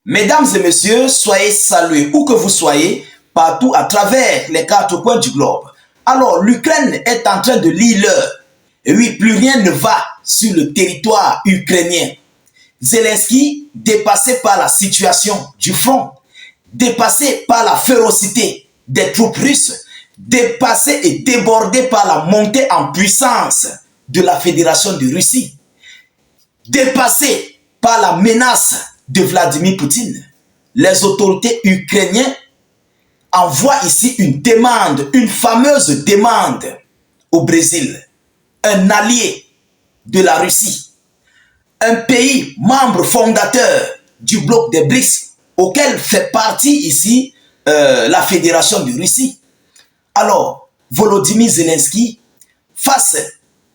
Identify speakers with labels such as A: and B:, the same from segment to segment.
A: Mesdames et messieurs, soyez salués où que vous soyez, partout à travers les quatre coins du globe. Alors, l'Ukraine est en train de lire l'heure. Et oui, plus rien ne va sur le territoire ukrainien. Zelensky, dépassé par la situation du front, dépassé par la férocité des troupes russes, dépassé et débordé par la montée en puissance de la Fédération de Russie, dépassé par la menace de Vladimir Poutine, les autorités ukrainiennes envoient ici une demande, une fameuse demande au Brésil, un allié de la Russie, un pays membre fondateur du bloc des BRICS, auquel fait partie ici la Fédération de Russie. Alors, Volodymyr Zelensky, face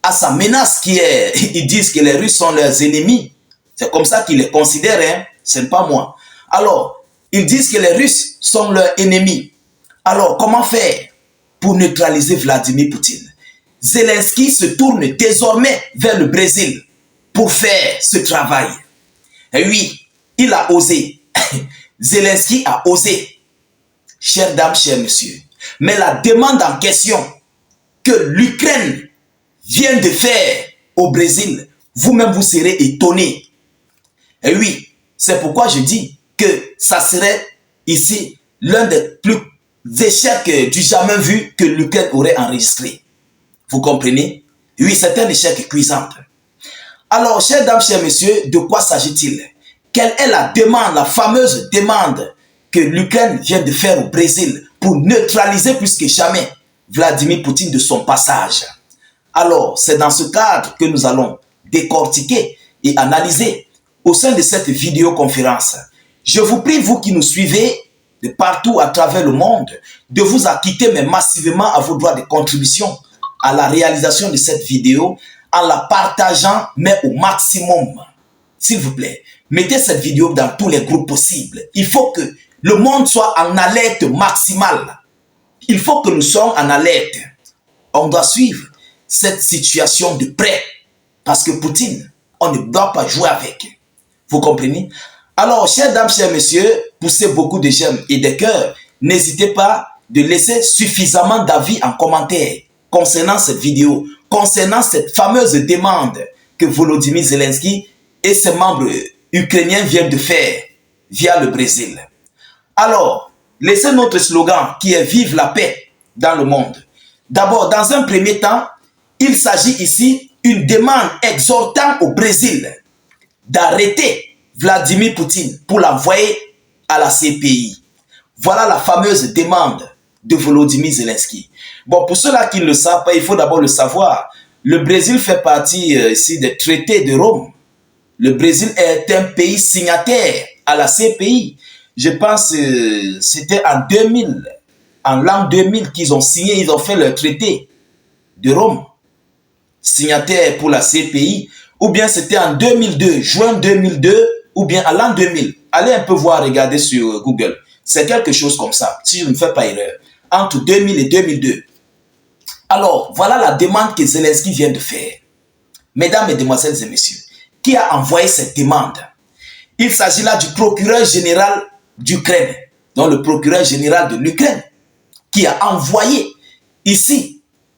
A: à sa menace qui est, ils disent que les Russes sont leurs ennemis, c'est comme ça qu'ils les considèrent, hein? Ce n'est pas moi. Alors, ils disent que les Russes sont leurs ennemis. Alors, comment faire pour neutraliser Vladimir Poutine? Zelensky se tourne désormais vers le Brésil pour faire ce travail. Et oui, il a osé. Zelensky a osé. Chères dames, chers messieurs. Mais la demande en question que l'Ukraine vient de faire au Brésil, vous-même vous serez étonnés. Et oui, c'est pourquoi je dis que ça serait ici l'un des plus échecs du jamais vu que l'Ukraine aurait enregistré. Vous comprenez? Oui, c'est un échec cuisant. Alors, chères dames, chers messieurs, de quoi s'agit-il? Quelle est la demande, la fameuse demande que l'Ukraine vient de faire au Brésil pour neutraliser plus que jamais Vladimir Poutine de son passage? Alors, c'est dans ce cadre que nous allons décortiquer et analyser au sein de cette vidéoconférence. Je vous prie, vous qui nous suivez de partout à travers le monde, de vous acquitter mais massivement à vos droits de contribution à la réalisation de cette vidéo en la partageant mais au maximum. S'il vous plaît, mettez cette vidéo dans tous les groupes possibles. Il faut que le monde soit en alerte maximale. Il faut que nous soyons en alerte. On doit suivre cette situation de près parce que Poutine, on ne doit pas jouer avec. Vous comprenez? Alors, chères dames, chers messieurs, poussez beaucoup de j'aime et de cœurs. N'hésitez pas de laisser suffisamment d'avis en commentaire concernant cette vidéo, concernant cette fameuse demande que Volodymyr Zelensky et ses membres ukrainiens viennent de faire via le Brésil. Alors, laissez notre slogan qui est « Vive la paix » dans le monde. D'abord, dans un premier temps, il s'agit ici d'une demande exhortant au Brésil d'arrêter Vladimir Poutine pour l'envoyer à la CPI. Voilà la fameuse demande de Volodymyr Zelensky. Bon, pour ceux-là qui ne le savent pas, il faut d'abord le savoir. Le Brésil fait partie ici des traités de Rome. Le Brésil est un pays signataire à la CPI. Je pense que c'était en 2000, en l'an 2000 qu'ils ont signé, ils ont fait le traité de Rome, signataire pour la CPI. Ou bien c'était en 2002, juin 2002, ou bien à l'an 2000. Allez un peu voir, regardez sur Google. C'est quelque chose comme ça, si je ne fais pas erreur. Entre 2000 et 2002. Alors, voilà la demande que Zelensky vient de faire. Mesdames, Mesdemoiselles et Messieurs, qui a envoyé cette demande? Il s'agit là du procureur général d'Ukraine, donc le procureur général de l'Ukraine, qui a envoyé ici,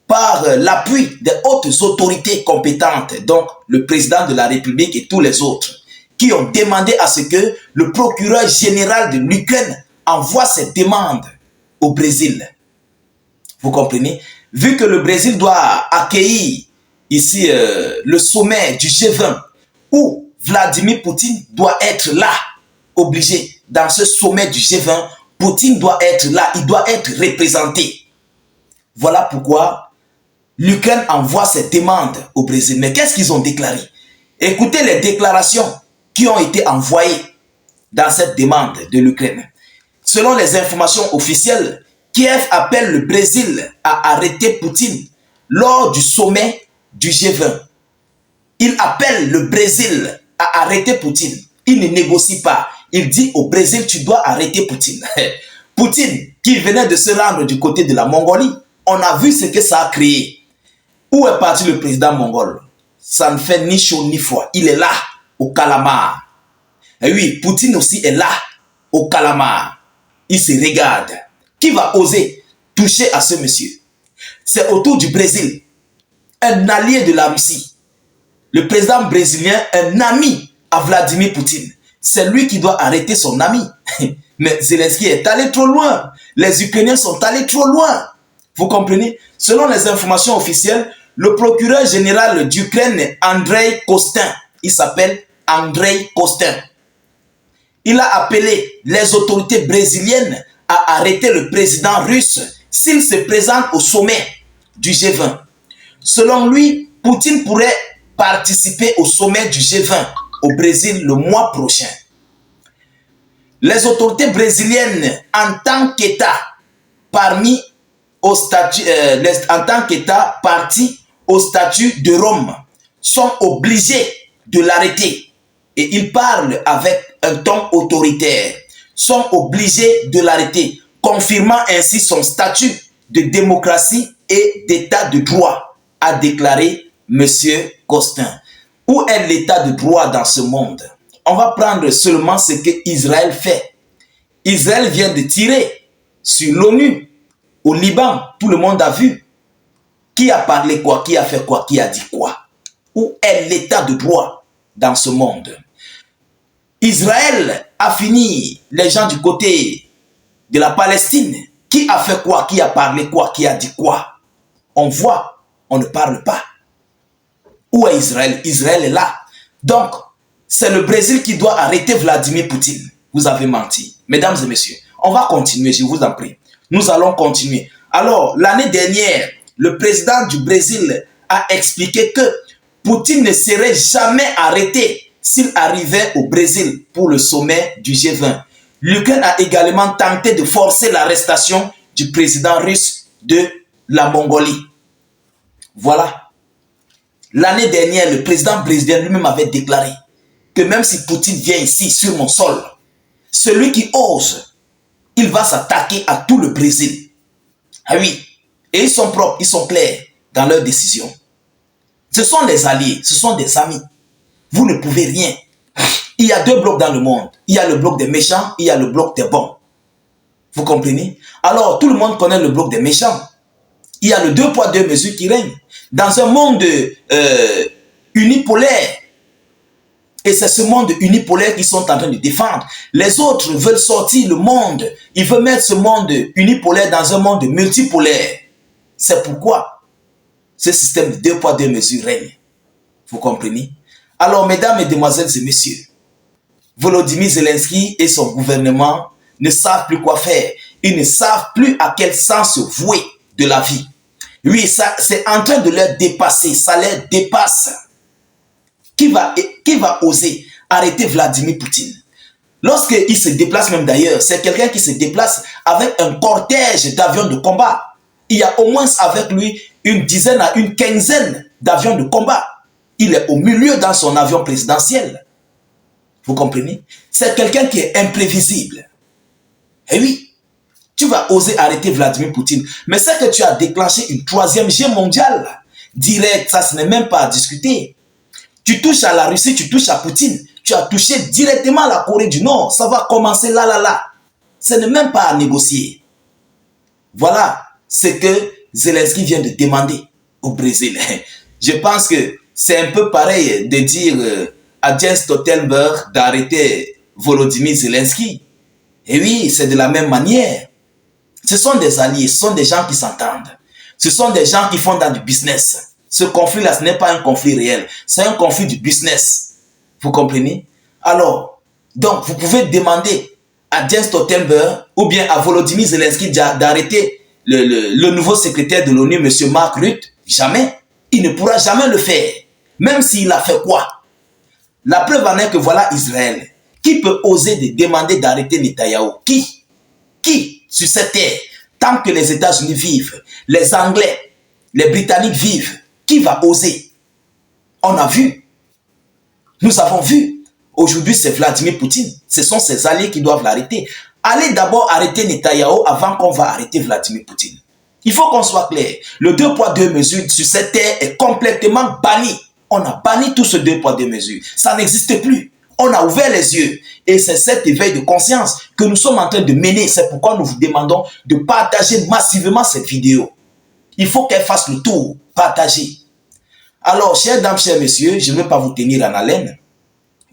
A: par l'appui des hautes autorités compétentes, donc le président de la République et tous les autres, qui ont demandé à ce que le procureur général de l'Ukraine envoie cette demande au Brésil. Vous comprenez? Vu que le Brésil doit accueillir ici le sommet du G20, où Vladimir Poutine doit être là, obligé, dans ce sommet du G20, Poutine doit être là, il doit être représenté. Voilà pourquoi l'Ukraine envoie cette demande au Brésil. Mais qu'est-ce qu'ils ont déclaré? Écoutez les déclarations qui ont été envoyées dans cette demande de l'Ukraine. Selon les informations officielles, Kiev appelle le Brésil à arrêter Poutine lors du sommet du G20. Il appelle le Brésil à arrêter Poutine. Il ne négocie pas. Il dit au Brésil, tu dois arrêter Poutine. Poutine, qui venait de se rendre du côté de la Mongolie, on a vu ce que ça a créé. Où est parti le président mongol? Ça ne fait ni chaud ni froid. Il est là, au Calamar. Et oui, Poutine aussi est là, au calamar. Il se regarde. Qui va oser toucher à ce monsieur? C'est autour du Brésil, un allié de la Russie. Le président brésilien, un ami à Vladimir Poutine. C'est lui qui doit arrêter son ami. Mais Zelensky est allé trop loin. Les Ukrainiens sont allés trop loin. Vous comprenez? Selon les informations officielles, le procureur général d'Ukraine, Andrei Kostin, il s'appelle Andrei Kostin, il a appelé les autorités brésiliennes à arrêter le président russe s'il se présente au sommet du G20. Selon lui, Poutine pourrait participer au sommet du G20 au Brésil le mois prochain. Les autorités brésiliennes, en tant qu'État parti au statut de Rome, sont obligés de l'arrêter. Et ils parlent avec un ton autoritaire. Sont obligés de l'arrêter, confirmant ainsi son statut de démocratie et d'état de droit, a déclaré M. Kostin. Où est l'état de droit dans ce monde? On va prendre seulement ce que Israël fait. Israël vient de tirer sur l'ONU, au Liban, tout le monde a vu. Qui a parlé quoi? Qui a fait quoi? Qui a dit quoi? Où est l'état de droit dans ce monde? Israël a fini les gens du côté de la Palestine. Qui a fait quoi? Qui a parlé quoi? Qui a dit quoi? On voit, on ne parle pas. Où est Israël? Israël est là. Donc, c'est le Brésil qui doit arrêter Vladimir Poutine. Vous avez menti. Mesdames et messieurs, on va continuer, je vous en prie. Nous allons continuer. Alors, l'année dernière, le président du Brésil a expliqué que Poutine ne serait jamais arrêté s'il arrivait au Brésil pour le sommet du G20. L'Ukraine a également tenté de forcer l'arrestation du président russe de la Mongolie. Voilà. L'année dernière, le président brésilien lui-même avait déclaré que même si Poutine vient ici sur mon sol, celui qui ose, il va s'attaquer à tout le Brésil. Ah oui. Et ils sont propres, ils sont clairs dans leurs décisions. Ce sont des alliés, ce sont des amis. Vous ne pouvez rien. Il y a deux blocs dans le monde. Il y a le bloc des méchants, il y a le bloc des bons. Vous comprenez? Alors, tout le monde connaît le bloc des méchants. Il y a le 2 poids 2 mesures qui règne. Dans un monde unipolaire, et c'est ce monde unipolaire qu'ils sont en train de défendre. Les autres veulent sortir le monde. Ils veulent mettre ce monde unipolaire dans un monde multipolaire. C'est pourquoi ce système de 2 poids 2 mesures règne. Vous comprenez? Alors, mesdames, mesdemoiselles et messieurs, Volodymyr Zelensky et son gouvernement ne savent plus quoi faire. Ils ne savent plus à quel sens se vouer de la vie. Oui, ça, c'est en train de leur dépasser. Ça leur dépasse. Qui va oser arrêter Vladimir Poutine? Lorsqu'il se déplace même d'ailleurs, c'est quelqu'un qui se déplace avec un cortège d'avions de combat. Il y a au moins avec lui une dizaine à une quinzaine d'avions de combat. Il est au milieu dans son avion présidentiel. Vous comprenez? C'est quelqu'un qui est imprévisible. Et oui, tu vas oser arrêter Vladimir Poutine. Mais c'est que tu as déclenché une 3e guerre mondiale. Direct, ça ce n'est même pas à discuter. Tu touches à la Russie, tu touches à Poutine. Tu as touché directement la Corée du Nord. Ça va commencer là. Ce n'est même pas à négocier. Voilà ce que Zelensky vient de demander au Brésil. Je pense que c'est un peu pareil de dire à Jens Stoltenberg d'arrêter Volodymyr Zelensky. Et oui, c'est de la même manière. Ce sont des alliés, ce sont des gens qui s'entendent. Ce sont des gens qui font dans du business. Ce conflit-là, ce n'est pas un conflit réel. C'est un conflit du business. Vous comprenez? Alors, donc, vous pouvez demander à Jens Stoltenberg ou bien à Volodymyr Zelensky d'arrêter le nouveau secrétaire de l'ONU, M. Mark Rutte. Jamais. Il ne pourra jamais le faire. Même s'il a fait quoi? La preuve en est que voilà Israël. Qui peut oser de demander d'arrêter Netanyahou? Qui sur cette terre? Tant que les États-Unis vivent, les Anglais, les Britanniques vivent, qui va oser? On a vu. Nous avons vu. Aujourd'hui, c'est Vladimir Poutine. Ce sont ses alliés qui doivent l'arrêter. Allez d'abord arrêter Netanyahou avant qu'on va arrêter Vladimir Poutine. Il faut qu'on soit clair. Le 2 poids 2 mesures sur cette terre est complètement banni. On a banni tout ce 2 poids 2 mesures. Ça n'existe plus. On a ouvert les yeux. Et c'est cet éveil de conscience que nous sommes en train de mener. C'est pourquoi nous vous demandons de partager massivement cette vidéo. Il faut qu'elle fasse le tour. Partagez. Alors, chères dames, chers messieurs, je ne vais pas vous tenir en haleine.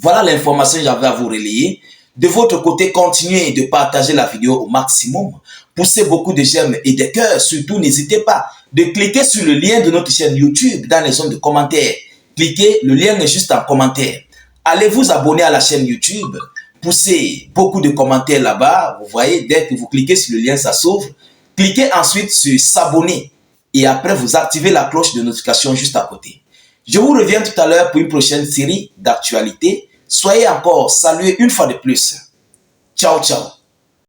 A: Voilà l'information que j'avais à vous relayer. De votre côté, continuez de partager la vidéo au maximum. Poussez beaucoup de j'aime et de cœurs. Surtout, n'hésitez pas de cliquer sur le lien de notre chaîne YouTube dans les zones de commentaires. Cliquez, le lien est juste en commentaire. Allez vous abonner à la chaîne YouTube. Poussez beaucoup de commentaires là-bas. Vous voyez, dès que vous cliquez sur le lien, ça s'ouvre. Cliquez ensuite sur s'abonner. Et après, vous activez la cloche de notification juste à côté. Je vous reviens tout à l'heure pour une prochaine série d'actualités. Soyez encore salués une fois de plus. Ciao, ciao.